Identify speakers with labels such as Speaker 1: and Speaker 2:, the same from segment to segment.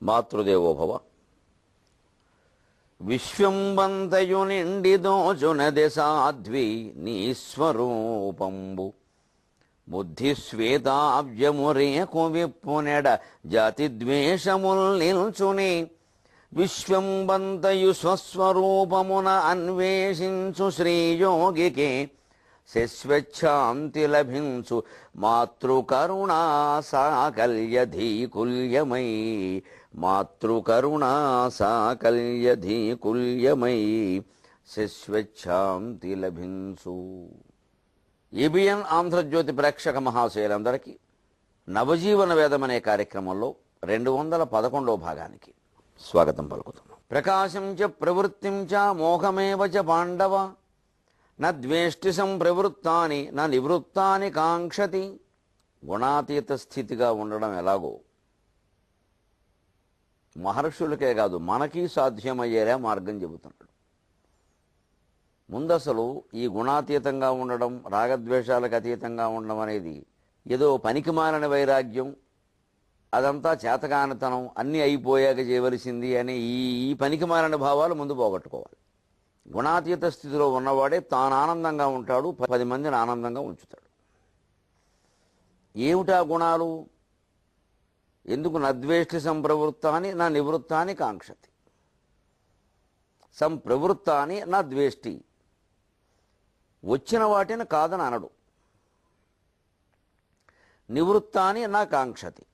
Speaker 1: మాతృదేవోభవ. విశ్వంబంతయు నిండి దోచునది సాధ్వి నీస్వరూపంబు బుద్ధిశ్వేతావ్యము రేకు విప్పునెడ జాతి ద్వేషముల్ నిల్చుని విశ్వంబంతయు స్వస్వరూపమున అన్వేషించు శ్రీయోగికే శశ్వచ్ఛాంతి లభించు మాతృకరుణా సాకల్యధీకుల్యమై మాతృకరుణా సాకల్యధీకుల్యమై శశ్వచ్ఛాంతి లభించు. ఏబిఎన్ ఆంధ్రజ్యోతి ప్రేక్షక మహాశయులందరికీ నవజీవన వేదం అనే కార్యక్రమంలో 211వ భాగానికి స్వాగతం పలుకుతున్నాం. ప్రకాశం చ ప్రవృత్తిం చ మోహమేవ చ పాండవ న ద్వేష్టి సంప్రవృత్తాని నా నివృత్తాని కాంక్షతి. గుణాతీత స్థితిగా ఉండడం ఎలాగో మహర్షులకే కాదు మనకి సాధ్యమయ్యేలా మార్గం చెబుతున్నాడు. ముందసలు ఈ గుణాతీతంగా ఉండడం, రాగద్వేషాలకు అతీతంగా ఉండడం అనేది ఏదో పనికిమాలిన వైరాగ్యం, అదంతా చేతకానితనం, అన్నీ అయిపోయాక చేయవలసింది అని ఈ పనికిమాలిన భావాలు ముందు పోగొట్టుకోవాలి. గుణాతీత స్థితిలో ఉన్నవాడే తాను ఆనందంగా ఉంటాడు, 10 మందిని ఆనందంగా ఉంచుతాడు. ఏమిటా గుణాలు? ఎందుకు నద్వేష్టి సంప్రవృత్తాని నా నివృత్తాని కాంక్షతి. సంప్రవృత్తాని నా ద్వేష్టి, వచ్చిన వాటిని కాదని అనడు. నివృత్తాని నా కాంక్షతి,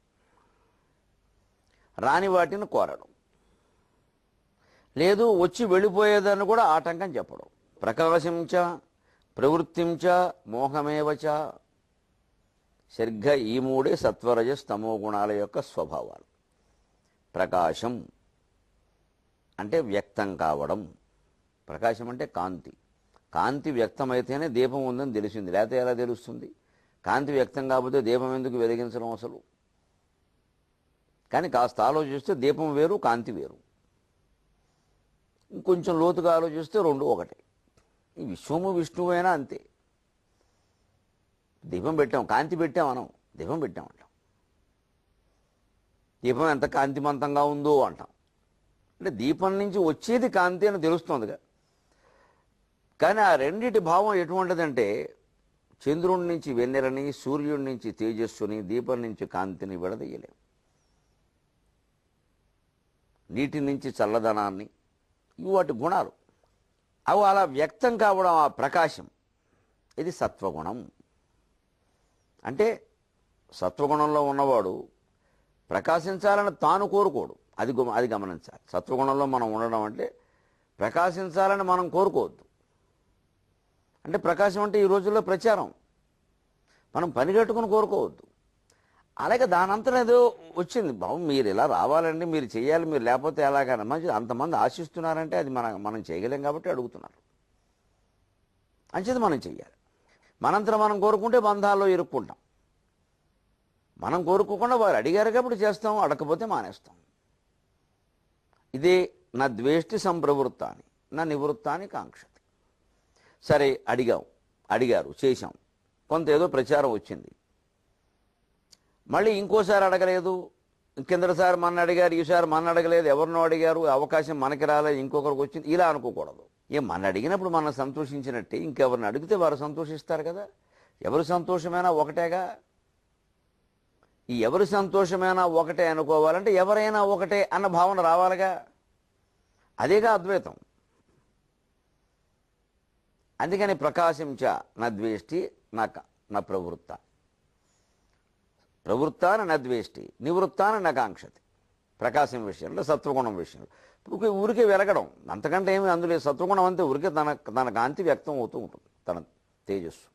Speaker 1: రాని వాటిని కోరడు. లేదు వచ్చి వెళ్ళిపోయేదాన్ని కూడా ఆటంకం చెప్పడం. ప్రకాశించ ప్రవృత్తించ మోహమేవచ. సరిగ్గా ఈ మూడే సత్వరజస్ తమో గుణాల యొక్క స్వభావాలు. ప్రకాశం అంటే వ్యక్తం కావడం. ప్రకాశం అంటే కాంతి. కాంతి వ్యక్తమైతేనే దీపం ఉందని తెలిసింది, లేకపోతే ఎలా తెలుస్తుంది? కాంతి వ్యక్తం కాకపోతే దీపం ఎందుకు వెలిగించడం అసలు? కానీ కాస్త ఆలోచిస్తే దీపం వేరు, కాంతి వేరు. ఇంకొంచెం లోతుగా ఆలోచిస్తే రెండు ఒకటే. ఈ విశ్వము విష్ణువు అయినా అంతే. దీపం పెట్టాం, కాంతి పెట్టాం అనం, దీపం పెట్టామంటాం. దీపం ఎంత కాంతిమంతంగా ఉందో అంటాం. అంటే దీపం నుంచి వచ్చేది కాంతి అని తెలుస్తుందిగా. కానీ ఆ రెండిటి భావం ఎటువంటిదంటే, చంద్రుడి నుంచి వెన్నెలని, సూర్యుడి నుంచి తేజస్సుని, దీపం నుంచి కాంతిని విడదీయలేం. నీటి నుంచి చల్లదనాన్ని, ఇవి వాటి గుణాలు. అవి అలా వ్యక్తం కావడం, ఆ ప్రకాశం, ఇది సత్వగుణం. అంటే సత్వగుణంలో ఉన్నవాడు ప్రకాశించాలని తాను కోరుకోడు, అది గమనించాలి. సత్వగుణంలో మనం ఉండడం అంటే ప్రకాశించాలని మనం కోరుకోవద్దు. అంటే ప్రకాశం అంటే ఈ రోజుల్లో ప్రచారం, మనం పని కట్టుకుని కోరుకోవద్దు. అలాగే దానంతా ఏదో వచ్చింది, బాబు మీరు ఇలా రావాలండి, మీరు చేయాలి, మీరు లేకపోతే ఎలాగైనా మంచిది. అంతమంది ఆశిస్తున్నారంటే అది మనం చేయగలేం కాబట్టి అడుగుతున్నారు. అంచేది మనం చెయ్యాలి. మనంతలో మనం కోరుకుంటే బంధాల్లో ఇరుక్కుంటాం. మనం కోరుకోకుండా వారు అడిగారు కాబట్టి చేస్తాం, అడగకపోతే మానేస్తాం. ఇదే నా ద్వేష్టి సంప్రవృత్తాన్ని నా నివృత్తాన్ని కాంక్షతి. సరే అడిగారు, చేశాం, కొంత ఏదో ప్రచారం వచ్చింది. మళ్ళీ ఇంకోసారి అడగలేదు, కిందసారి మన అడిగారు, ఈసారి మన అడగలేదు, ఎవరినో అడిగారు, అవకాశం మనకి రాలేదు, ఇంకొకరికి వచ్చింది, ఇలా అనుకోకూడదు. మన అడిగినప్పుడు మనం సంతోషించినట్టే ఇంకెవరిని అడిగితే వారు సంతోషిస్తారు కదా. ఎవరి సంతోషమైనా ఒకటేగా. ఈ ఎవరి సంతోషమైనా ఒకటే అనుకోవాలంటే ఎవరైనా ఒకటే అన్న భావన రావాలిగా. అదేగా అద్వైతం. అందుకని ప్రకాశించ నా ద్వేష్టి నా ప్రవృత్తాన నా ద్వేష్టి నివృత్తాన నా కాంక్షతి. ప్రకాశం విషయంలో, సత్వగుణం విషయంలో ఊరికే వెలగడం, అంతకంటే ఏమి అందులో. సత్వగుణం అంతే, ఊరికే తన కాంతి వ్యక్తం అవుతూ ఉంటుంది, తన తేజస్సు.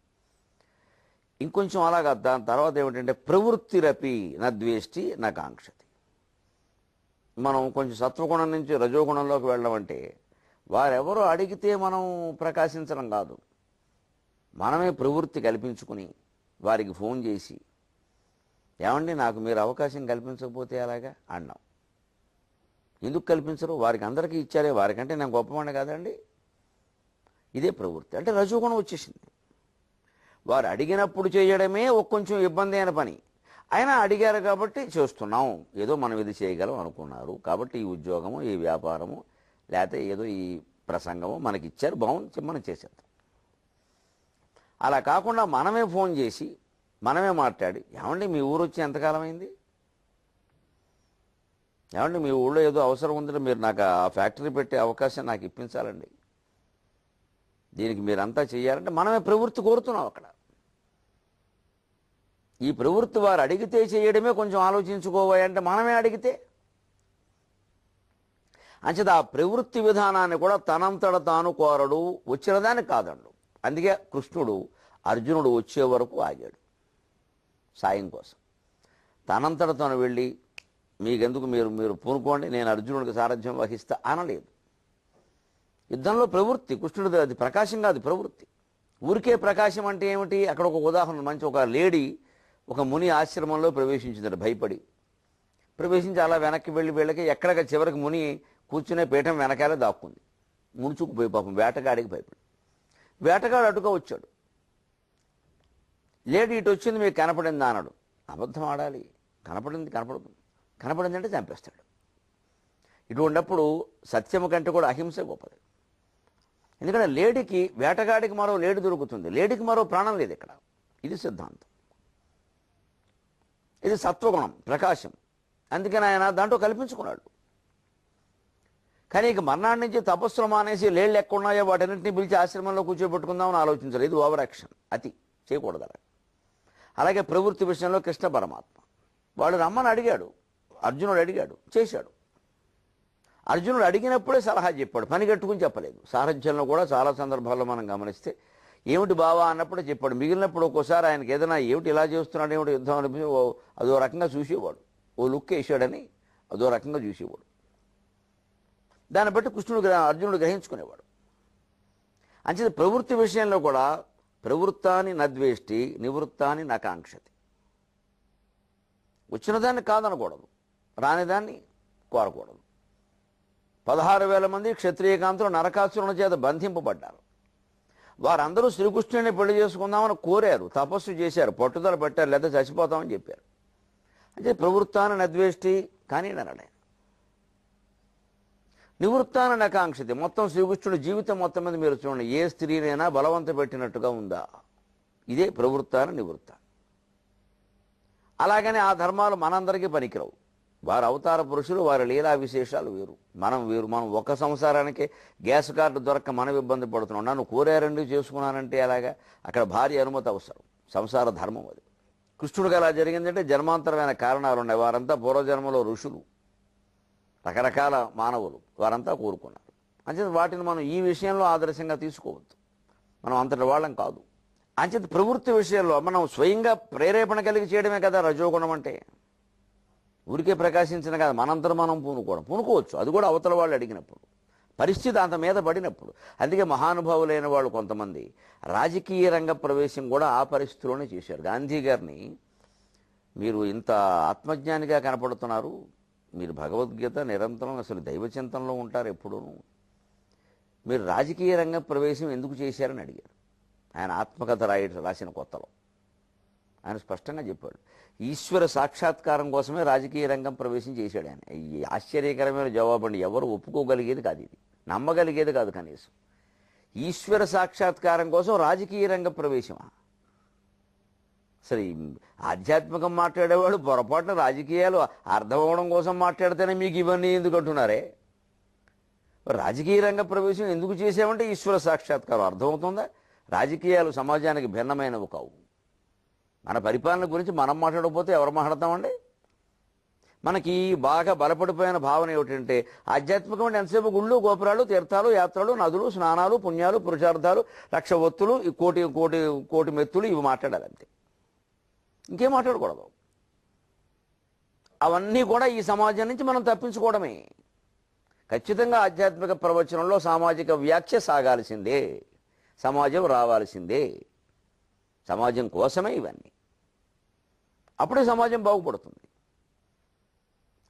Speaker 1: ఇంకొంచెం అలాగా. దాని తర్వాత ఏమిటంటే ప్రవృత్తిరపి నా ద్వేష్టి నా కాంక్షతి. మనం కొంచెం సత్వగుణం నుంచి రజోగుణంలోకి వెళ్ళడం అంటే వారెవరో అడిగితే మనం ప్రకాశించడం కాదు, మనమే ప్రవృత్తి కల్పించుకుని వారికి ఫోన్ చేసి, ఏమండి నాకు మీరు అవకాశం కల్పించకపోతే అలాగా అన్నాం. ఎందుకు కల్పించరు? వారికి అందరికీ ఇచ్చారే, వారికంటే నేను గొప్పవాడిని కాదండి. ఇదే ప్రవృత్తి. అంటే రజోగుణం వచ్చేసింది. వారు అడిగినప్పుడు చేయడమే కొంచెం ఇబ్బంది అయిన పని. ఆయన అడిగారు కాబట్టి చేస్తున్నాం, ఏదో మనం ఇది చేయగలం అనుకున్నారు కాబట్టి ఈ ఉద్యోగము, ఈ వ్యాపారము, లేకపోతే ఏదో ఈ ప్రసంగము మనకి ఇచ్చారు, బాగుంది, మనం చేసేద్దాం. అలా కాకుండా మనమే ఫోన్ చేసి మనమే మాట్లాడి, ఏమండి మీ ఊరు వచ్చి ఎంతకాలం అయింది, ఏమండి మీ ఊళ్ళో ఏదో అవసరం ఉందంటే మీరు నాకు ఆ ఫ్యాక్టరీ పెట్టే అవకాశం నాకు ఇప్పించాలండి, దీనికి మీరంతా చేయాలంటే మనమే ప్రవృత్తి కోరుతున్నాం. అక్కడ ఈ ప్రవృత్తి వారు అడిగితే చేయడమే, కొంచెం ఆలోచించుకోవాలంటే మనమే అడిగితే. అంచేత ఆ ప్రవృత్తి విధానాన్ని కూడా తనంతట తాను కోరడు, వచ్చినదాన్ని కాదండు. అందుకే కృష్ణుడు అర్జునుడు వచ్చే వరకు ఆగాడు సాయం కోసం. తనంతట తాను వెళ్ళి మీకెందుకు, మీరు మీరు పూనుకోండి, నేను అర్జునుడికి సారథ్యం వహిస్తా అనలేదు. యుద్ధంలో ప్రవృత్తి కృష్ణుడిది, అది ప్రకాశం కాదు, ప్రవృత్తి. ఊరికే ప్రకాశం అంటే ఏమిటి? అక్కడ ఒక ఉదాహరణ, మంచి ఒక లేడీ ఒక ముని ఆశ్రమంలో ప్రవేశించిందట, భయపడి ప్రవేశించి అలా వెనక్కి వెళ్ళి ఎక్కడికి చివరికి ముని కూర్చునే పీఠం వెనకాలే దాక్కుంది. ముడుచుకుపోయి పాపం వేటగాడికి భయపడి. వేటగాడు అటుగా వచ్చాడు, లేడీ ఇటు వచ్చింది, మీకు కనపడిందా అన్నాడు. అబద్ధం ఆడాలి, కనపడింది అంటే చంపేస్తాడు. ఇటువంటిప్పుడు సత్యము కంటే కూడా అహింస గొప్పది. ఎందుకంటే లేడీకి, వేటగాడికి మరో లేడీ దొరుకుతుంది, లేడీకి మరో ప్రాణం లేదు ఇక్కడ. ఇది సిద్ధాంతం, ఇది సత్వగుణం, ప్రకాశం. అందుకని ఆయన దాంట్లో కల్పించుకున్నాడు. కానీ ఇక మర్నాడు నుంచి తపస్సులు మానేసి లేళ్ళు ఎక్కడున్నాయో వాటన్నింటినీ పిలిచి ఆశ్రమంలో కూర్చోబెట్టుకుందామని ఆలోచించారు. ఇది ఓవర్ యాక్షన్, అతి చేయకూడదు అలా. అలాగే ప్రవృత్తి విషయంలో కృష్ణ పరమాత్మ వాడు రమ్మని అడిగాడు, అర్జునుడు అడిగాడు, చేశాడు. అర్జునుడు అడిగినప్పుడే సలహా చెప్పాడు, పని కట్టుకుని చెప్పలేదు. సారథ్యంలో కూడా చాలా సందర్భాల్లో మనం గమనిస్తే ఏమిటి బావా అన్నప్పుడే చెప్పాడు. మిగిలినప్పుడు ఒక్కోసారి ఆయనకి ఏదైనా ఏమిటి ఇలా చేస్తున్నాడు, ఏమిటి యుద్ధం అనిపించి అదో రకంగా చూసేవాడు, ఓ లుక్ వేసాడని అదో రకంగా చూసేవాడు. దాన్ని బట్టి కృష్ణుడు అర్జునుడు గ్రహించుకునేవాడు. అంచేత ప్రవృత్తి విషయంలో కూడా ప్రవృత్తాన్ని నద్వేష్టి నివృత్తాన్ని నకాంక్షతి. వచ్చినదాన్ని కాదనకూడదు, రానిదాన్ని కోరకూడదు. 16,000 మంది క్షత్రియకాంతులు నరకాసురుని చేత బంధింపబడ్డారు. వారందరూ శ్రీకృష్ణుని పెళ్లి చేసుకుందామని కోరారు, తపస్సు చేశారు, పట్టుదల పెట్టారు, లేదా చచ్చిపోతామని చెప్పారు. అంటే ప్రవృత్తాన్ని నద్వేష్టి కానీ నరడే, నివృత్తాన్ని నకాంక్షతి. మొత్తం శ్రీకృష్ణుడి జీవితం మొత్తం మీద మీరు చూడండి, ఏ స్త్రీనైనా బలవంత పెట్టినట్టుగా ఉందా? ఇదే ప్రవృత్తాన్ని నివృత్త. అలాగనే ఆ ధర్మాలు మనందరికీ పనికిరావు. వారు అవతార పురుషులు, వారి లీలా విశేషాలు వేరు, మనం వేరు. మనం ఒక సంసారానికి గ్యాస్ కార్డు దొరక్క మనం ఇబ్బంది పడుతున్నాం. నన్ను కోరారండి చేసుకున్నానంటే అలాగా, అక్కడ భార్య అనుమతి అవసరం, సంసార ధర్మం అది. కృష్ణుడికి అలా జరిగిందంటే జన్మాంతరమైన కారణాలు ఉన్నాయి. వారంతా పూర్వజన్మలో ఋషులు, రకరకాల మానవులు, వారంతా కోరుకున్నారు. అంచేత వాటిని మనం ఈ విషయంలో ఆదర్శంగా తీసుకోవద్దు, మనం అంతటి వాళ్ళం కాదు. అంచేత ప్రవృత్తి విషయంలో మనం స్వయంగా ప్రేరేపణ కలిగి చేయడమే కదా రజోగుణం అంటే. ఊరికే ప్రకాశించిన కదా, మనంతరం మనం పూనుకోవచ్చు, అది కూడా అవతల వాళ్ళు అడిగినప్పుడు, పరిస్థితి అంత మీద పడినప్పుడు. అందుకే మహానుభావులైన వాళ్ళు కొంతమంది రాజకీయ రంగ ప్రవేశం కూడా ఆ పరిస్థితిలోనే చేశారు. గాంధీ గారిని, మీరు ఇంత ఆత్మజ్ఞానిగా కనపడుతున్నారు, మీరు భగవద్గీత నిరంతరం అసలు దైవచింతనలో ఉంటారు ఎప్పుడూను, మీరు రాజకీయ రంగ ప్రవేశం ఎందుకు చేశారని అడిగారు. ఆయన ఆత్మకథ రాసిన కొత్తలో ఆయన స్పష్టంగా చెప్పాడు, ఈశ్వర సాక్షాత్కారం కోసమే రాజకీయ రంగం ప్రవేశం చేశాడు ఆయన. ఈ ఆశ్చర్యకరమైన జవాబు అండి, ఎవరు ఒప్పుకోగలిగేది కాదు, ఇది నమ్మగలిగేది కాదు కనీసం. ఈశ్వర సాక్షాత్కారం కోసం రాజకీయ రంగ ప్రవేశమా? సరే, ఆధ్యాత్మికం మాట్లాడేవాడు పొరపాటున రాజకీయాలు అర్థం అవడం కోసం మాట్లాడితేనే మీకు ఇవన్నీ ఎందుకు అంటున్నారే? రాజకీయ రంగ ప్రవేశం ఎందుకు చేసామంటే ఈశ్వర సాక్షాత్కారం. అర్థమవుతుందా? రాజకీయాలు సమాజానికి భిన్నమైనవి కావు. మన పరిపాలన గురించి మనం మాట్లాడకపోతే ఎవరు మాట్లాడతామండి? మనకి బాగా బలపడిపోయిన భావన ఏమిటంటే, ఆధ్యాత్మికం అంటే ఎంతసేపు గుళ్ళు, గోపురాలు, తీర్థాలు, యాత్రలు, నదులు, స్నానాలు, పుణ్యాలు, పురుషార్థాలు, 1,00,000 ఒత్తులు, కోటి మెత్తులు, ఇవి మాట్లాడాలంతే, ఇంకేం మాట్లాడకూడదు. అవన్నీ కూడా ఈ సమాజం నుంచి మనం తప్పించుకోవడమే. ఖచ్చితంగా ఆధ్యాత్మిక ప్రవచనంలో సామాజిక వ్యాఖ్య సాగాల్సిందే, సమాజం రావాల్సిందే, సమాజం కోసమే ఇవన్నీ. అప్పుడే సమాజం బాగుపడుతుంది.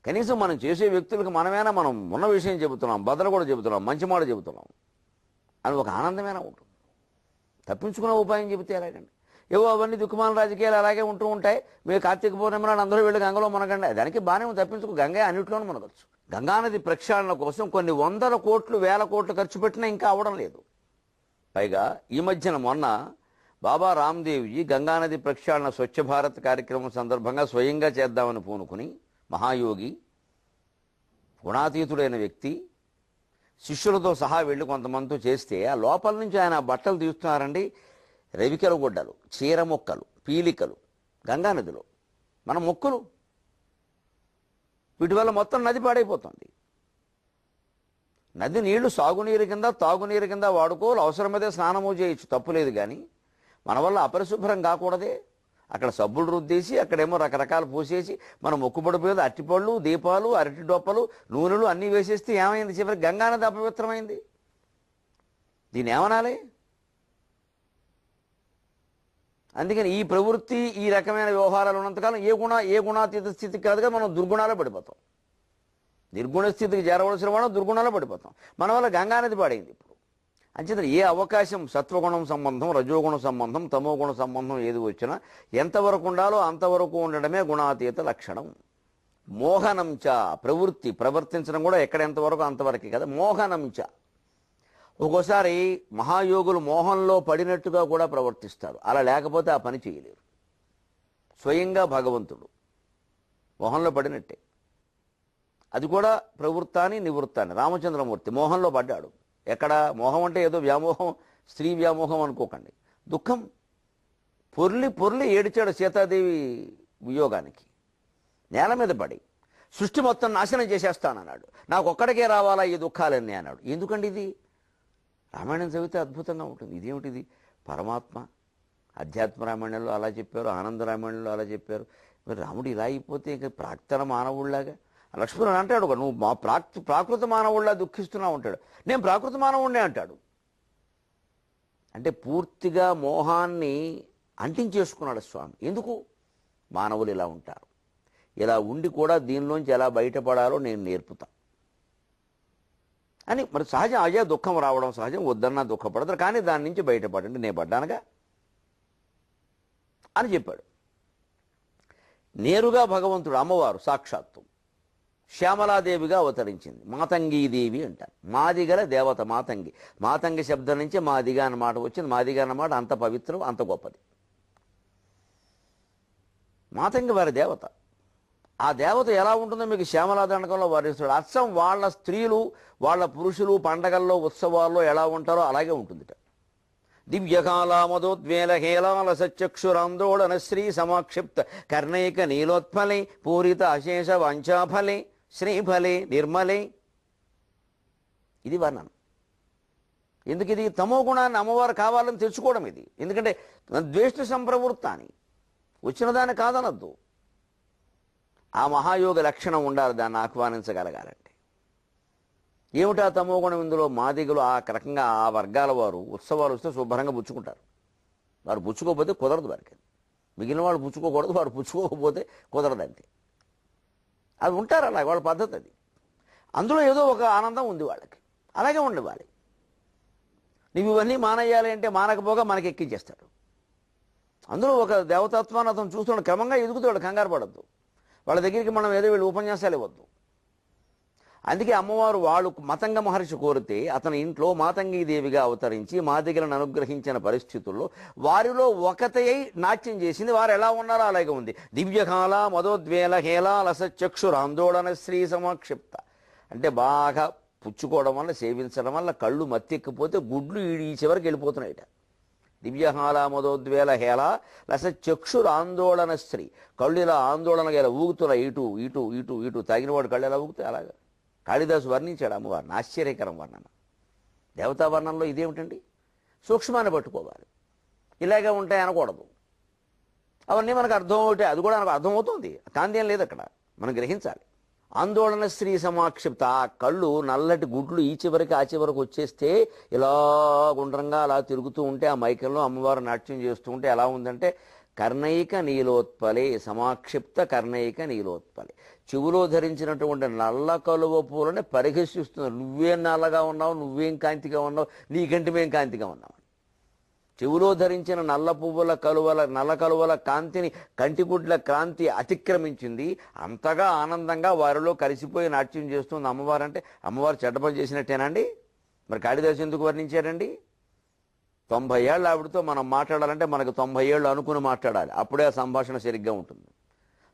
Speaker 1: కనీసం మనం చేసే వ్యక్తులకు మనమైనా మనం ఉన్న విషయం చెబుతున్నాం, బదులు కూడా చెబుతున్నాం, మంచి మాట చెబుతున్నాం అని ఒక ఆనందమైనా ఉంటుంది. తప్పించుకునే ఉపాయం చెబితే ఎలాగండి? ఏవో అవన్నీ దిక్కుమాల రాజకీయాలు అలాగే ఉంటూ ఉంటాయి. మీరు కార్తీక పౌర్ణమి నాడు అందరూ వెళ్ళి గంగలో మునగండి, దానికి బాగానే తప్పించుకో, గంగే అన్నింటిలోనూ మునగచ్చు. గంగానది ప్రక్షాళన కోసం కొన్ని వందల కోట్లు వేల కోట్లు ఖర్చు పెట్టినా ఇంకా అవడం లేదు. పైగా ఈ మధ్యన మొన్న బాబా రామ్దేవ్జీ గంగానది ప్రక్షాళన స్వచ్ఛ భారత్ కార్యక్రమం సందర్భంగా స్వయంగా చేద్దామని పూనుకుని, మహాయోగి గుణాతీతుడైన వ్యక్తి శిష్యులతో సహా వెళ్ళి కొంతమందితో చేస్తే ఆ లోపల నుంచి ఆయన బట్టలు తీస్తున్నారండి. రవికెల గుడ్డలు, చీర మొక్కలు, పీలికలు గంగానదిలో మన మొక్కులు, వీటి వల్ల మొత్తం నది పాడైపోతుంది. నది నీళ్లు సాగునీరు కింద తాగునీరు కింద వాడుకోవాలి, అవసరమైతే స్నానము చేయొచ్చు, తప్పులేదు. కానీ మన వల్ల అపరిశుభ్రం కాకూడదే. అక్కడ సబ్బులు రుద్దేసి అక్కడేమో రకరకాలు పూసేసి మనం మొక్కుబడిపోయేది అట్టిపళ్ళు, దీపాలు, అరటి డొప్పలు, నూనెలు అన్నీ వేసేస్తే ఏమైంది? చివరికి గంగానది అపవిత్రమైంది. దీన్ని ఏమనాలి? అందుకని ఈ ప్రవృత్తి, ఈ రకమైన వ్యవహారాలు ఉన్నంతకాలం ఏ గుణాతీత స్థితికి కాదుగా మనం దుర్గుణాలు పడిపోతాం. నిర్గుణ స్థితికి చేరవలసిన వాళ్ళం దుర్గుణాలు పడిపోతాం. మన వల్ల గంగానది పాడైంది. ఇప్పుడు అంచేత ఏ అవకాశం సత్వగుణం సంబంధం, రజోగుణ సంబంధం, తమోగుణ సంబంధం ఏది వచ్చినా ఎంతవరకు ఉండాలో అంతవరకు ఉండడమే గుణాతీత లక్షణం. మోహనంచ, ప్రవృత్తి ప్రవర్తించడం కూడా ఎక్కడ ఎంతవరకు అంతవరకే కదా. మోహనంచ, ఒక్కోసారి మహాయోగులు మోహంలో పడినట్టుగా కూడా ప్రవర్తిస్తారు. అలా లేకపోతే ఆ పని చేయలేరు. స్వయంగా భగవంతుడు మోహంలో పడినట్టే. అది కూడా ప్రవృత్తాన్ని నివృత్తాన్ని. రామచంద్రమూర్తి మోహంలో పడ్డాడు. ఎక్కడ? మోహం అంటే ఏదో వ్యామోహం, స్త్రీ వ్యామోహం అనుకోకండి. దుఃఖం పొర్లి పొర్లి ఏడిచాడు సీతాదేవి వియోగానికి. నేల మీద పడి సృష్టి మొత్తం నాశనం చేసేస్తానన్నాడు. నాకు ఒక్కడికే రావాలా ఈ దుఃఖాలన్నీ అన్నాడు. ఎందుకండి ఇది? రామాయణం చదివితే అద్భుతంగా ఉంటుంది. ఇదేమిటిది? పరమాత్మ అధ్యాత్మ రామాయణంలో అలా చెప్పారు, ఆనంద రామాయణంలో అలా చెప్పారు. మరి రాముడు ఇలా అయిపోతే ఇక ప్రాక్తన మానవుడిలాగా లక్ష్మణుడు అంటాడు, నువ్వు మా ప్రాకృత మానవుడిలా దుఃఖిస్తున్నావు అంటాడు. నేను ప్రాకృత మానవుడినే అంటాడు. అంటే పూర్తిగా మోహాన్ని అంటించేసుకున్నాడు స్వామి. ఎందుకు? మానవులు ఇలా ఉంటారు, ఇలా ఉండి కూడా దీనిలోంచి ఎలా బయటపడాలో నేను నేర్పుతా అని. మరి సహజం, అయ్యా దుఃఖం రావడం సహజం, వద్దన్నా దుఃఖపడతారు, కానీ దాని నుంచి బయటపడండి, నేను పడ్డానుగా అని చెప్పాడు. నేరుగా భగవంతుడు, అమ్మవారు సాక్షాత్తు శ్యామలాదేవిగా అవతరించింది. మాతంగీదేవి అంటారు. మాదిగల దేవత మాతంగి. మాతంగి శబ్దం నుంచి మాదిగా అన్నమాట వచ్చింది. మాదిగా అన్నమాట అంత పవిత్రం, అంత గొప్పది. మాతంగి వారి దేవత. ఆ దేవత ఎలా ఉంటుందో మీకు శ్యామలా దండకంలో వర్ణిస్తాడు. అచ్చం వాళ్ళ స్త్రీలు, వాళ్ళ పురుషులు పండగల్లో ఉత్సవాల్లో ఎలా ఉంటారో అలాగే ఉంటుందిట. దివ్యకాలామదోద్వేల హేళాల సచక్షురాందోళన శ్రీ సమాక్షిప్త కర్ణైక నీలోత్ఫలే పూరిత అశేష వాంఛాఫలే శ్రీఫలే నిర్మలే. ఇది వర్ణన. ఎందుకు? ఇది తమో గుణాన్ని అమ్మవారు కావాలని తెచ్చుకోవడం. ఇది ఎందుకంటే ద్వేష్ట సంప్రవృత్తాన్ని వచ్చిన దాన్ని కాదనద్దు. ఆ మహాయోగ లక్షణం ఉండాలి దాన్ని ఆహ్వానించగలగాలంటే. ఏమిటా తమోగుణం? ఇందులో మాదిగలు ఆ రకంగా ఆ వర్గాల వారు ఉత్సవాలు వస్తే శుభ్రంగా పుచ్చుకుంటారు. వారు పుచ్చుకోకపోతే కుదరదు వారికి. మిగిలిన వాళ్ళు పుచ్చుకోకూడదు, వారు పుచ్చుకోకపోతే కుదరదు అంతే. అది ఉంటారు అలా, వాళ్ళ పద్ధతి అది. అందులో ఏదో ఒక ఆనందం ఉంది వాళ్ళకి. అలాగే ఉండేవాళ్ళు. నువ్వు ఇవన్నీ మానేయాలి అంటే మానకపోగా మనకి ఎక్కించేస్తాడు. అందులో ఒక దేవతత్వాన్ని అతను చూస్తున్నాడు, క్రమంగా ఎదుగుతాడు. కంగారు పడద్దు. వాళ్ళ దగ్గరికి మనం ఏదో వీళ్ళు ఉపన్యాసాలు ఇవ్వద్దు. అందుకే అమ్మవారు వాళ్ళు మతంగ మహర్షి కోరితే అతని ఇంట్లో మాతంగీదేవిగా అవతరించి మాదిగలను అనుగ్రహించిన పరిస్థితుల్లో వారిలో ఒకతై నాట్యం చేసింది. వారు ఎలా ఉన్నారో అలాగే ఉంది. దివ్యకాల మదోద్వేల హేళా లసచక్షురాందోళన శ్రీ సమాక్షిప్త. అంటే బాగా పుచ్చుకోవడం వల్ల, సేవించడం వల్ల కళ్ళు మత్తెక్కిపోతే గుడ్లు ఈ చివరికి వెళ్ళిపోతున్నాయిట. దివ్యహాల మదోద్వేల హేళ లసచక్షురాందోళన శ్రీ. కళ్ళు ఇలా ఆందోళనగా ఇలా ఊగుతున్నా, ఇటు ఇటు ఇటు ఇటు. తాగినవాడు కళ్ళు ఎలా ఊగుతాయి అలాగా. కాళిదాసు వర్ణించాడు అమ్మవారిని. ఆశ్చర్యకరం వర్ణన. దేవతా వర్ణంలో ఇదేమిటండి? సూక్ష్మాన్ని పట్టుకోవాలి. ఇలాగే ఉంటాయి అనకూడదు. అవన్నీ మనకు అర్థం అవుతాయి. అది కూడా మనకు అర్థమవుతుంది. కాంతి లేదు అక్కడ, మనం గ్రహించాలి. ఆందోళన శ్రీ సమాక్షిప్త. ఆ కళ్ళు నల్లటి గుడ్లు ఈ చివరికి ఆ చివరికి వచ్చేస్తే ఇలా గుండ్రంగా అలా తిరుగుతూ ఉంటే ఆ మైకంలో అమ్మవారు నాట్యం చేస్తూ ఉంటే ఎలా ఉందంటే కర్ణైక నీలోత్పలే. సమాక్షిప్త కర్ణైక నీలోత్పలే. చెవులో ధరించినటువంటి నల్ల కలువ పూలని పరిహసిస్తున్నారు. నువ్వేం నల్లగా ఉన్నావు, నువ్వేం కాంతిగా ఉన్నావు, నీకంటే మేం కాంతిగా ఉన్నావు. చెవులో ధరించిన నల్ల పువ్వుల కలువల నల్ల కలువల కాంతిని కంటిగుడ్ల కాంతి అతిక్రమించింది. అంతగా ఆనందంగా వారిలో కలిసిపోయి నాట్యం చేస్తుంది అమ్మవారు. అంటే అమ్మవారు చెడ్డ పని చేసినట్టేనండి? మరి కాళిదాసు ఎందుకు వర్ణించారండి? 90 ఏళ్ళ ఆవిడతో మనం మాట్లాడాలంటే మనకు 90 ఏళ్ళు అనుకుని మాట్లాడాలి, అప్పుడే ఆ సంభాషణ సరిగ్గా ఉంటుంది.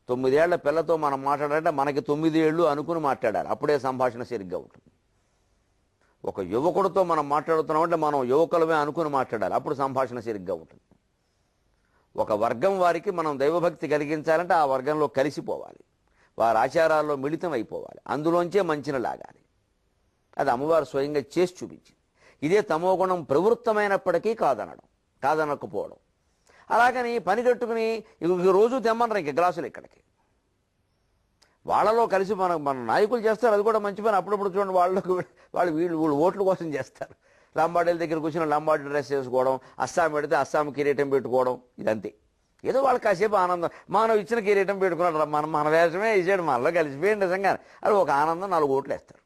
Speaker 1: 9 ఏళ్ల పిల్లతో మనం మాట్లాడాలంటే మనకి 9 ఏళ్ళు అనుకుని మాట్లాడాలి, అప్పుడే సంభాషణ సరిగ్గా ఉంటుంది. ఒక యువకుడితో మనం మాట్లాడుతున్నామంటే మనం యువకులమే అనుకుని మాట్లాడాలి, అప్పుడు సంభాషణ సరిగ్గా ఉంటుంది. ఒక వర్గం వారికి మనం దైవభక్తి కలిగించాలంటే ఆ వర్గంలో కలిసిపోవాలి, వారి ఆచారాల్లో మిళితం అయిపోవాలి, అందులోంచే మంచిని లాగాలి. అది అమ్మవారు స్వయంగా చేసి చూపించింది. ఇదే తమోగుణం ప్రవృత్తమైనప్పటికీ కాదనకపోవడం. అలాగని పని కట్టుకుని రోజు తెమ్మన్నారు ఇంక గ్లాసులు ఇక్కడికి. వాళ్ళలో కలిసి మన నాయకులు చేస్తారు, అది కూడా మంచి పని. అప్పుడప్పుడు చూడండి వీళ్ళు ఓట్ల కోసం చేస్తారు. లంబాడీల దగ్గర కూర్చుని లంబాడీ డ్రెస్ వేసుకోవడం, అస్సాం పెడితే అస్సాం కిరీటం పెట్టుకోవడం, ఇదంతే. ఏదో వాళ్ళు కాసేపు ఆనందం. మనం ఇచ్చిన కిరీటం పెట్టుకున్నాడు, మన వేషమే ఇచ్చాడు, మనలో కలిసిపోయింది నిజంగా, అది ఒక ఆనందం. 4 ఓట్లు వేస్తారు.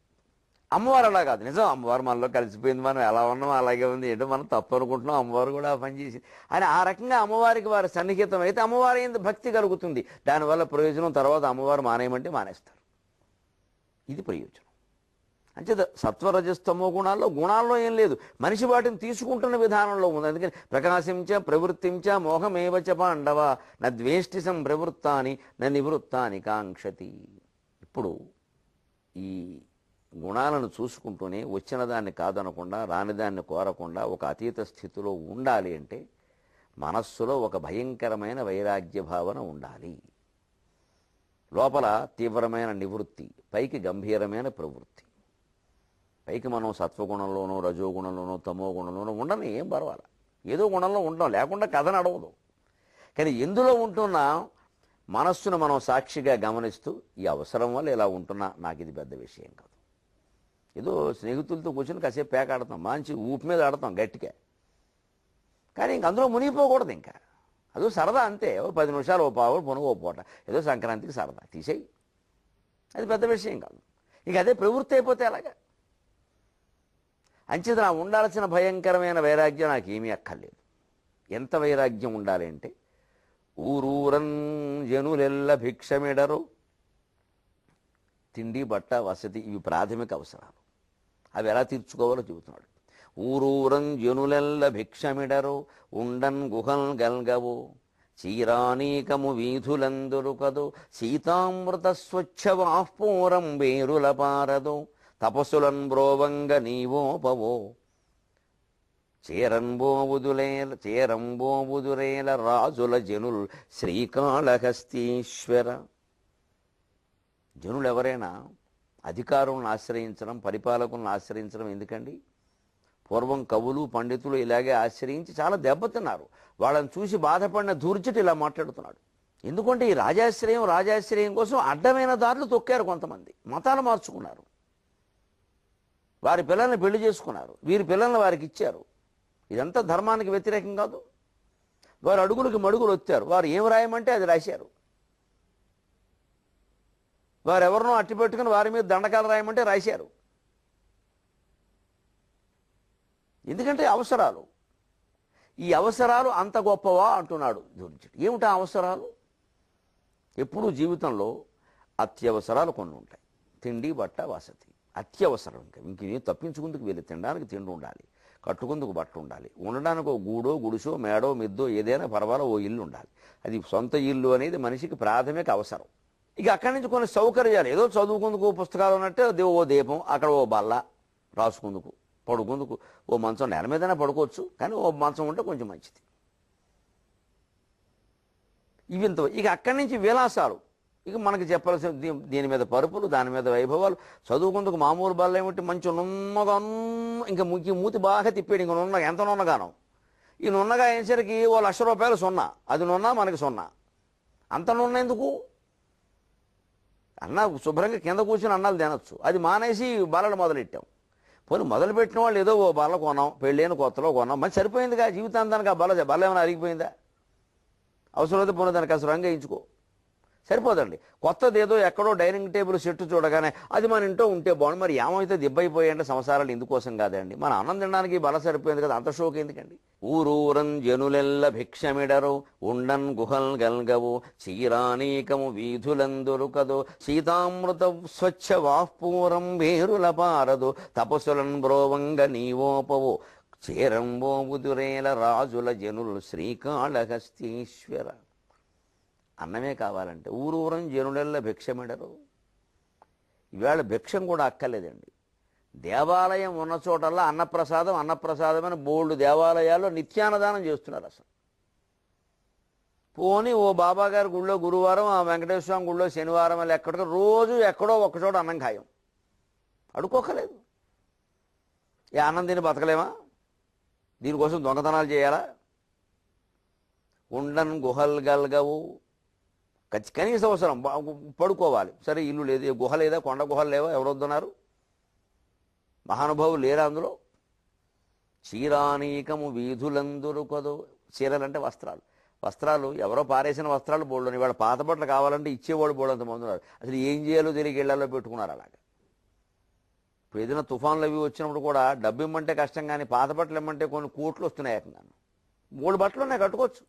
Speaker 1: అమ్మవారు అలా కాదు, నిజం అమ్మవారు మనలో కలిసిపోయింది, మనం ఎలా ఉన్నాం అలాగే ఉంది, ఏంటో మనం తప్పు అనుకుంటున్నాం, అమ్మవారు కూడా ఆ పని చేసింది అని ఆ రకంగా అమ్మవారికి వారి సన్నిహితం అయితే అమ్మవారి మీద భక్తి కలుగుతుంది. దానివల్ల ప్రయోజనం తర్వాత అమ్మవారు మానేయమంటే మానేస్తారు. ఇది ప్రయోజనం. అంచేత సత్వరజస్తమో గుణాల్లో ఏం లేదు, మనిషి వాటిని తీసుకుంటున్న విధానంలో ఉంది. అందుకని ప్రకాశించ ప్రవృత్తించ మోహమేవచ పాండవ నద్వేష్టి సంప్రవృత్తాని నివృత్తాని కాంక్షతి. ఇప్పుడు ఈ గుణాలను చూసుకుంటూనే వచ్చిన దాన్ని కాదనకుండా రానిదాన్ని కోరకుండా ఒక అతీత స్థితిలో ఉండాలి అంటే మనస్సులో ఒక భయంకరమైన వైరాగ్య భావన ఉండాలి. లోపల తీవ్రమైన నివృత్తి, పైకి గంభీరమైన ప్రవృత్తి. పైకి మనం సత్వగుణంలోనో రజోగుణంలోనో తమో గుణంలోనో ఉండని ఏం పర్వాలా, ఏదో గుణంలో ఉంటాం, లేకుండా కథ నడవదు. కానీ ఎందులో ఉంటున్నా మనస్సును మనం సాక్షిగా గమనిస్తూ ఈ అవసరం వల్ల ఇలా ఉంటున్నా, నాకు ఇది పెద్ద విషయం కాదు. ఏదో స్నేహితులతో కూర్చొని కాసేపు పేక ఆడతాం, మంచి ఊపి మీద ఆడతాం గట్టిగా, కానీ ఇంక అందులో మునిగిపోకూడదు. ఇంకా అదో సరదా అంతే, 10 నిమిషాలు ఓ పావు పొనుగు ఓ పూట, ఏదో సంక్రాంతికి సరదా తీసేయి, అది పెద్ద విషయం కాదు. ఇక అదే ప్రవృత్తి అయిపోతే అలాగా. అంచేత నా ఉండాల్సిన భయంకరమైన వైరాగ్యం నాకేమీ అక్కర్లేదు. ఎంత వైరాగ్యం ఉండాలి అంటే ఊరూరన్ జనులెల్ల భిక్షమిడరు, తిండి బట్ట వసతి ఇవి ప్రాథమిక అవసరాలు. అవి ఎలా తీర్చుకోవాలో చెబుతున్నాడు. ఊరూరం జనులెల్ల భిక్షమిడరు ఉండన్ గుహల్ గల్గవు చీరానీకము వీధులందురు కదు సీతామృత స్వచ్ఛవాహ్పూరం వేరుల పారదు తపస్సులన్ బ్రోవంగ నీవోపవో చేరంబోవుదురేల రాజుల జనుల్ శ్రీకాళహస్తీశ్వర. జనులు ఎవరైనా అధికారులను ఆశ్రయించడం, పరిపాలకులను ఆశ్రయించడం ఎందుకండి? పూర్వం కవులు పండితులు ఇలాగే ఆశ్రయించి చాలా దెబ్బతిన్నారు. వాళ్ళని చూసి బాధపడిన దూర్జటి ఇలా మాట్లాడుతున్నాడు. ఎందుకంటే ఈ రాజాశ్రయం కోసం అడ్డమైన దారులు తొక్కారు కొంతమంది, మతాలు మార్చుకున్నారు, వారి పిల్లల్ని పెళ్లి చేసుకున్నారు, వీరి పిల్లల్ని వారికి ఇచ్చారు. ఇదంతా ధర్మానికి వ్యతిరేకం కాదు. వారు అడుగులకి మడుగులు వచ్చారు, వారు ఏం రాయమంటే అది రాశారు. వారెవరినో అట్టి పెట్టుకుని వారి మీద దండకాలు రాయమంటే రాశారు. ఎందుకంటే అవసరాలు, ఈ అవసరాలు అంత గొప్పవా అంటున్నాడు దుర్జటి. ఏమిటా అవసరాలు? ఎప్పుడూ జీవితంలో అత్యవసరాలు కొన్ని ఉంటాయి. తిండి బట్ట వసతి అత్యవసరం. ఇంకేం తప్పించుకుందుకు వెళ్ళి తినడానికి తిండి ఉండాలి, కట్టుకుందుకు బట్ట ఉండాలి, ఉండడానికి ఒక గూడో గుడిసో మేడో మిద్దో ఏదైనా పర్వాలో ఓ ఇల్లు ఉండాలి. అది సొంత ఇల్లు అనేది మనిషికి ప్రాథమిక అవసరం. ఇక అక్కడి నుంచి కొన్ని సౌకర్యాలు, ఏదో చదువుకుందుకు పుస్తకాలు ఉన్నట్టే ఓ దీపం, అక్కడ ఓ బల్ల రాసుకుందుకు, పడుకుందుకు ఓ మంచం, నేల మీదనే పడుకోవచ్చు, కానీ ఓ మంచం ఉంటే కొంచెం మంచిది. ఇవింత. ఇక అక్కడి నుంచి విలాసాలు, ఇక మనకి చెప్పాల్సిన దీని మీద పరుపులు, దాని మీద వైభవాలు. చదువుకుందుకు మామూలు బల్ల ఏమిటి, మంచి నున్నగా, ఇంకా మూతి బాగా తిప్పాడు, ఇంక నున్నగా, ఎంత నున్నగానో. ఈ నున్నగా అయ్యేసరికి ఓ ₹1,00,000 సున్నా, అది నున్నా మనకి సున్నా. అంత నున్న ఎందుకు? అన్న శుభ్రంగా కింద కూర్చొని అన్నాలు తినొచ్చు, అది మానేసి బల్లలు మొదలెట్టాం. పోనీ మొదలుపెట్టిన వాళ్ళు ఏదో ఓ బల్ల కొన్నాం, పెళ్ళైన కొత్తలో కొన్నాం, మంచి సరిపోయిందిగా జీవితాంతానికి. ఆ బల్ల ఏమైనా అరిగిపోయిందా? అవసరమైతే పోనీ దానికి అసలు రంగు వేయించుకో, సరిపోదండి. కొత్తది ఏదో ఎక్కడో డైనింగ్ టేబుల్ సెట్ చూడగానే అది మన ఇంట్లో ఉంటే బాగుంది. మరి ఏమైతే దిబ్బైపోయాయంటే సంసారాలు ఇందుకోసం కాదండి. మన అన్నం తినడానికి బల సరిపోయింది కదా, అంత షోక్ ఎందుకండి? ఊరూరన్ జనులెల్ల భిక్షమిడరు ఉండన్ గుహల్ గల్గవు చీరానీకము వీధులందొరుకదు సీతామృత స్వచ్ఛ వాహ్పూరం వేరుల పారదు తపస్సులన్ బ్రోవంగ నీవోపవు చేరంబోబుదురేల రాజుల జనులు శ్రీకాళహస్తీశ్వర. అన్నమే కావాలంటే ఊరూరం జనులెల్ల భిక్షమిడరు. ఈవేళ భిక్షం కూడా అక్కర్లేదండి. దేవాలయం ఉన్న చోటల్లా అన్నప్రసాదం అన్నప్రసాదమైన బోల్డు దేవాలయాల్లో నిత్యాన్నదానం చేస్తున్నారు. అసలు పోనీ ఓ బాబాగారి గుళ్ళో గురువారం, ఆ వెంకటేశ్వర స్వామి గుళ్ళో శనివారం అలా ఎక్కడికో రోజు ఎక్కడో ఒక్కచోట అన్నం ఖాయం. అడుక్కోకలేదు. ఏ అన్నం తిని బతకలేమా? దీనికోసం దొంగతనాలు చేయాలా? ఉండన్ గుహల్ గల్గవు, కనీస అవసరం పడుకోవాలి. సరే ఇల్లు లేదు, గుహ లేదా, కొండ గుహలు లేవా, ఎవరొద్దున్నారు? మహానుభావులు లేరా అందులో? చీరానీకము వీధులందరూ కదో. చీరలంటే వస్త్రాలు. వస్త్రాలు ఎవరో పారేసిన వస్త్రాలు బోళ్ళని. ఇవాళ పాత బట్టలు కావాలంటే ఇచ్చేవాడు బోళ్ళంత మంది ఉన్నారు. అసలు ఏం చేయాలో తెలియక ఇళ్లలో పెట్టుకున్నారు. అలాగా ఇప్పుడు ఏదైనా తుఫాన్లు అవి వచ్చినప్పుడు కూడా డబ్బు ఇమ్మంటే కష్టం, కానీ పాత బట్టలు ఇమ్మంటే కొన్ని కోట్లు వస్తున్నాయి. ఏకంగా మూడు బట్టలు ఉన్నాయి, కట్టుకోవచ్చు.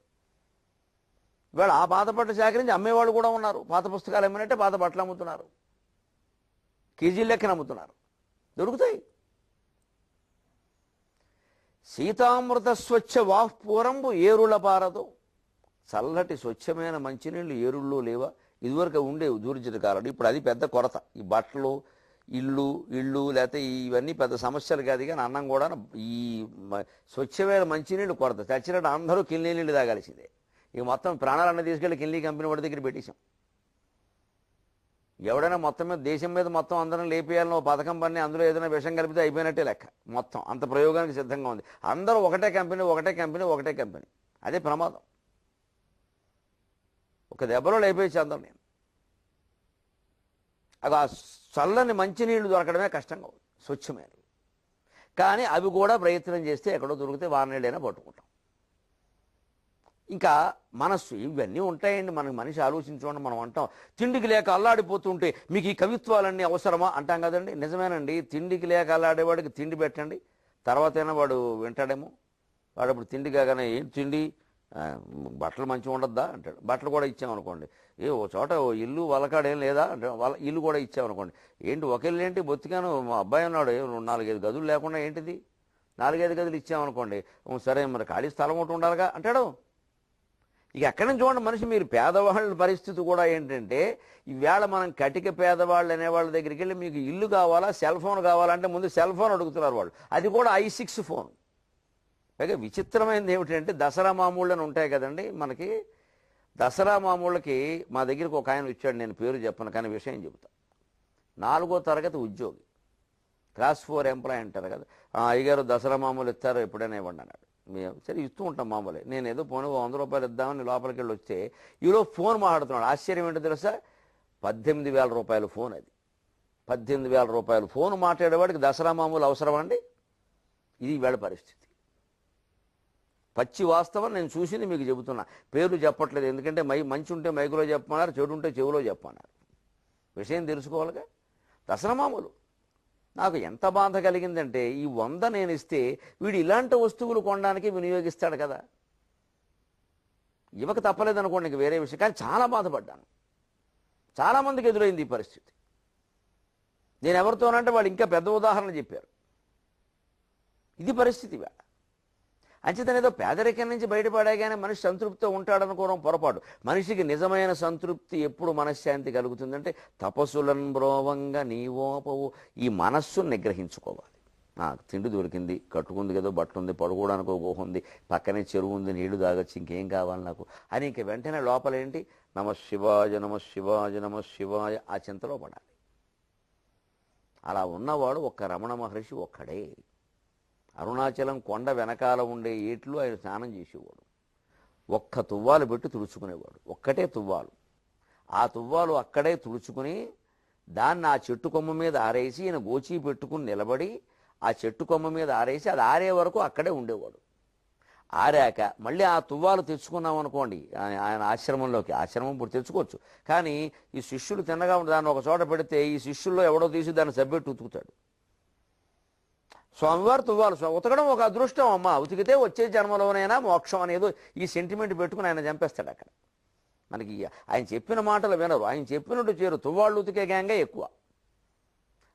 Speaker 1: ఇవాళ ఆ పాత బట్టలు సేకరించి అమ్మేవాళ్ళు కూడా ఉన్నారు. పాత పుస్తకాలు ఏమనంటే పాత బట్టలు అమ్ముతున్నారు, కేజీల లెక్కన అమ్ముతున్నారు, దొరుకుతాయి. సీతామృత స్వచ్ఛ వాహ్పూరంబు ఏరుల పారదు. చల్లటి స్వచ్ఛమైన మంచినీళ్ళు ఏరుల్లో లేవా? ఇదివరకు ఉండేవి దూరిచిత కాలం. ఇప్పుడు అది పెద్ద కొరత. ఈ బట్టలు, ఇళ్ళు లేకపోతే ఇవన్నీ పెద్ద సమస్యలు కాదు, కానీ అన్నం కూడా ఈ స్వచ్ఛమైన మంచినీళ్ళు కొరత. చచ్చినట్టు అందరూ కిల్నీ నీళ్ళు తాగాల్సిందే. ఇక మొత్తం ప్రాణాలన్నీ తీసుకెళ్ళి కిల్నీ కంపెనీ వాడి దగ్గర పెట్టేశాం. ఎవడైనా మొత్తం మీద దేశం మీద మొత్తం అందరం లేపేయాలని పథకం పని, అందులో ఏదైనా విషం కలిపితే అయిపోయినట్టే లెక్క. మొత్తం అంత ప్రయోగానికి సిద్ధంగా ఉంది. అందరూ ఒకటే కంపెనీ. అదే ప్రమాదం. ఒక దెబ్బలో లేపేసి అందరం. నేను అది ఆ చల్లని మంచినీళ్ళు దొరకడమే కష్టంగా ఉంది, స్వచ్ఛమైనవి. కానీ అవి కూడా ప్రయత్నం చేస్తే ఎక్కడో దొరికితే వారనీళ్ళైనా పట్టుకుంటాం. ఇంకా మనస్సు, ఇవన్నీ ఉంటాయండి. మనకి మనిషి ఆలోచించుకోండి. మనం అంటాం తిండికి లేక అల్లాడిపోతుంటే మీకు ఈ కవిత్వాలన్నీ అవసరమా అంటాం కదండి. నిజమేనండి. తిండికి లేక అల్లాడేవాడికి తిండి పెట్టండి, తర్వాతైనా వాడు వింటాడేమో. వాడు అప్పుడు తిండి కాగానే ఏంటి తిండి, బట్టలు మంచిగా ఉండద్దా అంటాడు. బట్టలు కూడా ఇచ్చామనుకోండి, ఓ చోట ఓ ఇల్లు వలకాడేం లేదా అంటే ఇల్లు కూడా ఇచ్చామనుకోండి, ఏంటి ఒక ఇల్లు ఏంటి బొత్తిగాను, మా అబ్బాయి ఉన్నాడు 4-5 గదులు లేకుండా ఏంటిది, 4-5 గదులు ఇచ్చామనుకోండి, సరే మరి ఖాళీ స్థలం ఒకటి ఉండాలిగా అంటాడు. ఇక ఎక్కడి నుంచి చూడండి మనిషి. మీరు పేదవాళ్ళ పరిస్థితి కూడా ఏంటంటే, ఈవేళ మనం కటిక పేదవాళ్ళు అనేవాళ్ళ దగ్గరికి వెళ్ళి మీకు ఇల్లు కావాలా, సెల్ ఫోన్ కావాలంటే ముందు సెల్ ఫోన్ అడుగుతున్నారు వాళ్ళు. అది కూడా i6 ఫోన్. పైగా విచిత్రమైనది ఏమిటంటే, దసరా మామూళ్ళని ఉంటాయి కదండి మనకి. దసరా మామూళ్ళకి మా దగ్గరికి ఒక ఆయన వచ్చాడు, నేను పేరు చెప్పను కానీ విషయం చెబుతా. 4వ తరగతి ఉద్యోగి, క్లాస్ 4 ఎంప్లాయ్ అంటారు కదా. అయ్యగారు దసరా మామూలు ఇస్తారో ఎప్పుడైనా ఇవ్వండి అన్నాడు. మేము సరే ఇస్తూ ఉంటాం మామూలే. నేను ఏదో పోనీ 100 రూపాయలు ఇద్దామని లోపలికి వెళ్ళి వస్తే ఈలో ఫోన్ మాట్లాడుతున్నాడు. ఆశ్చర్యం ఏంటో తెలుసా, 18,000 రూపాయల ఫోన్. అది 18,000 రూపాయలు ఫోన్ మాట్లాడేవాడికి దసరా మామూలు అవసరం అండి? ఇది ఈవేళ పరిస్థితి. పచ్చి వాస్తవం నేను చూసింది మీకు చెబుతున్నా. పేర్లు చెప్పట్లేదు, ఎందుకంటే మంచి ఉంటే మైకులో చెప్పమన్నారు, చెడు ఉంటే చెవులో చెప్పమన్నారు. విషయం తెలుసుకోవాలిగా. దసరా మామూలు నాకు ఎంత బాధ కలిగిందంటే, ఈ 100 నేను ఇస్తే వీడు ఇలాంటి వస్తువులు కొనడానికి వినియోగిస్తాడు కదా. ఇవ్వక తప్పలేదనుకోండి, ఇంక వేరే విషయం. కానీ చాలా బాధపడ్డాను. చాలామందికి ఎదురైంది ఈ పరిస్థితి. నేను ఎవరితోనంటే వాళ్ళు ఇంకా పెద్ద ఉదాహరణ చెప్పారు. ఇది పరిస్థితి వేళ. అంచేతనేదో పేదరికం నుంచి బయటపడగానే మనిషి సంతృప్తితో ఉంటాడనుకోవడం పొరపాటు. మనిషికి నిజమైన సంతృప్తి ఎప్పుడు మనశ్శాంతి కలుగుతుందంటే, తపస్సులను బ్రోవంగా నీవోపవు. ఈ మనస్సును నిగ్రహించుకోవాలి. నాకు తిండి దొరికింది, కట్టుకుంది కదా, బట్టలు ఉంది, పడుకోవడానికి ఒక గుహ ఉంది, పక్కనే చెరువు ఉంది, నీళ్లు తాగొచ్చు, ఇంకేం కావాలి నాకు అని ఇంక వెంటనే లోపలేంటి నమ శివాయ నమ శివాయ నమ శివాయ ఆ చింతలో పడాలి. అలా ఉన్నవాడు ఒక్క రమణ మహర్షి ఒక్కడే. అరుణాచలం కొండ వెనకాల ఉండే ఏట్లో ఆయన స్నానం చేసేవాడు. ఒక్క తువ్వాలు పెట్టి తుడుచుకునేవాడు. ఒక్కటే తువ్వాలు. ఆ తువ్వాలు అక్కడే తుడుచుకుని దాన్ని ఆ చెట్టు కొమ్మ మీద ఆరేసి ఈయన గోచి పెట్టుకుని నిలబడి ఆ చెట్టు కొమ్మ మీద ఆరేసి అది ఆరే వరకు అక్కడే ఉండేవాడు. ఆరాక మళ్ళీ ఆ తువ్వాలు తెచ్చుకున్నాం అనుకోండి ఆయన ఆశ్రమంలోకి, ఆశ్రమం ఇప్పుడు తెచ్చుకోవచ్చు, కానీ ఈ శిష్యులు తిన్నగా దాన్ని ఒక చోట పెడితే ఈ శిష్యుల్లో ఎవడో తీసి దాన్ని సబ్బెట్టు ఉతుకుతాడు. స్వామివారు తువ్వాలు ఉతకడం ఒక అదృష్టం అమ్మ, ఉతికితే వచ్చే జన్మలోనైనా మోక్షం అనేది ఈ సెంటిమెంట్ పెట్టుకుని ఆయన చంపేస్తాడు అక్కడ. మనకి ఆయన చెప్పిన మాటలు వినరు, ఆయన చెప్పినట్టు చేరు, తువ్వాళ్ళు ఉతికే గ్యాంగే ఎక్కువ.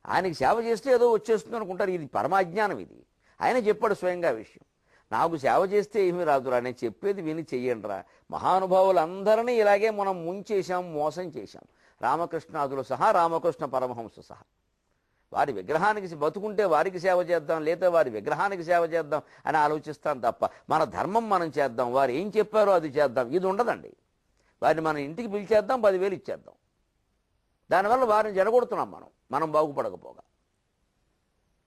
Speaker 1: ఆయనకి సేవ చేస్తే ఏదో వచ్చేస్తుంది అనుకుంటారు, ఇది పరమాజ్ఞానం. ఇది ఆయన చెప్పాడు స్వయంగా విషయం. నాకు సేవ చేస్తే ఏమీ రాదురా, నేను చెప్పేది విని చెయ్యండిరా. మహానుభావులందరినీ ఇలాగే మనం ముంచేశాం, మోసం చేశాం, రామకృష్ణాదులు సహా, రామకృష్ణ పరమహంస సహా. వారి విగ్రహానికి బతుకుంటే వారికి సేవ చేద్దాం, లేదా వారి విగ్రహానికి సేవ చేద్దాం అని ఆలోచిస్తాం తప్ప మన ధర్మం మనం చేద్దాం, వారు ఏం చెప్పారో అది చేద్దాం, ఇది ఉండదండి. వారిని మన ఇంటికి పిలిచేద్దాం, 10,000 ఇచ్చేద్దాం. దానివల్ల వారిని జడగొడుతున్నాం మనం బాగుపడకపోగా.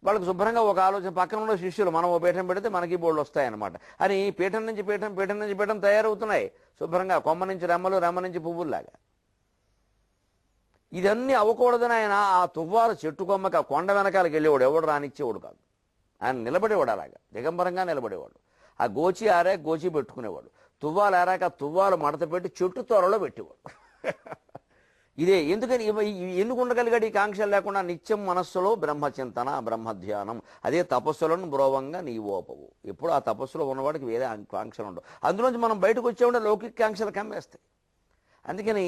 Speaker 1: వాళ్ళకి శుభ్రంగా ఒక ఆలోచన, పక్కన ఉన్న శిష్యులు మనం ఓ పీఠం పెడితే మనకి బోర్డులు వస్తాయన్నమాట అని పీఠం నుంచి పీఠం తయారవుతున్నాయి శుభ్రంగా, కొమ్మ నుంచి రెమ్మలు, రెమ్మ నుంచి పువ్వుల్లాగా. ఇదన్నీ అవ్వకూడదని ఆయన ఆ తువ్వాల చెట్టు కొమ్మకి, ఆ కొండ వెనకాలకి వెళ్ళేవాడు, ఎవడు రానిచ్చేవాడు కాదు. ఆయన నిలబడేవాడు, అలాగా దిగంబరంగా నిలబడేవాడు. ఆ గోచి ఆరాక గోచి పెట్టుకునేవాడు, తువ్వాలు ఆరాక తువ్వాలు మడత పెట్టి చెట్టు త్వరలో పెట్టేవాడు. ఇదే ఎందుకని ఎందుకు ఉండగలిగాడు ఈ కాంక్షలు లేకుండా? నిత్యం మనస్సులో బ్రహ్మచింతన, బ్రహ్మధ్యానం, అదే తపస్సులను బ్రోవంగా నీవోపవు. ఎప్పుడు ఆ తపస్సులో ఉన్నవాడికి వేరే కాంక్షలు ఉండవు. అందులోంచి మనం బయటకు వచ్చేవాడే లౌకిక కాంక్షలు కమ్మేస్తాయి. అందుకని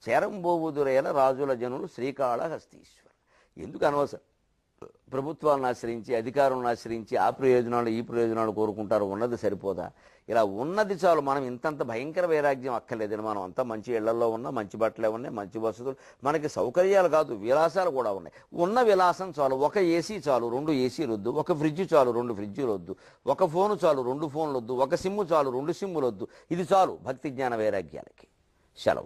Speaker 1: చేరంబోవుదురేల రాజుల జనులు శ్రీకాళహస్తీశ్వర. ఎందుకు అనవసరం ప్రభుత్వాలను ఆశ్రయించి, అధికారులను ఆశ్రయించి ఆ ప్రయోజనాలు ఈ ప్రయోజనాలు కోరుకుంటారు? ఉన్నది సరిపోదా? ఇలా ఉన్నది చాలు. మనం ఇంతంత భయంకర వైరాగ్యం అక్కర్లేదని, మనం అంతా మంచి ఇళ్లలో ఉన్నా, మంచి బట్టలే ఉన్నాయి, మంచి వసతులు, మనకి సౌకర్యాలు కాదు విలాసాలు కూడా ఉన్నాయి. ఉన్న విలాసం చాలు. ఒక ఏసీ చాలు, 2 ఏసీలు వద్దు. ఒక ఫ్రిడ్జ్ చాలు, 2 ఫ్రిడ్జులు వద్దు. ఒక ఫోను చాలు, 2 ఫోన్లు వద్దు. ఒక సిమ్ము చాలు, 2 సిమ్ములు వద్దు. ఇది చాలు భక్తి జ్ఞాన వైరాగ్యాలకి. సెలవు.